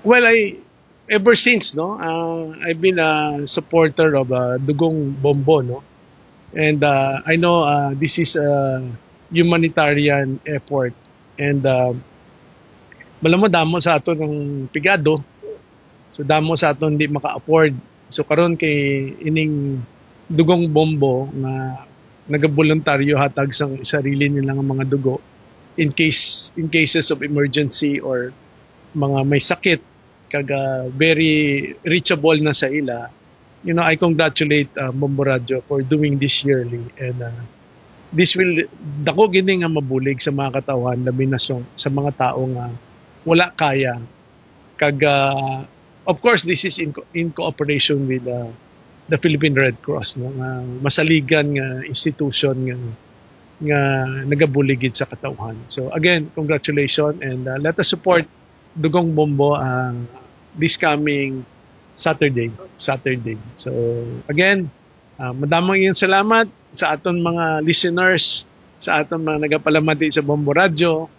Well, ever since, no, I've been a supporter of Dugong Bombo, no, and I know this is a humanitarian effort, and malam mo damo sa ato ng pigado, so damo sa ato hindi maka-afford. So karon kay ining Dugong Bombo nga nagaboluntaryo hatag sang sarili nilang mga dugo in cases of emergency or mga may sakit kaga very reachable na sa ila. You know, I congratulate Bombo Radio for doing this yearly, and this will dako gini nga mabulig sa mga katawhan labi na sa mga tao nga wala kaya kaga of course this is in cooperation with the Philippine Red Cross, no, nga masaligan nga institution nga nagabuligid sa katawhan. So again, congratulations, and let us support Dugong Bombo this coming Saturday. So again, madamang iyong salamat sa aton mga listeners, sa aton mga nagapalamati sa Bombo Radio.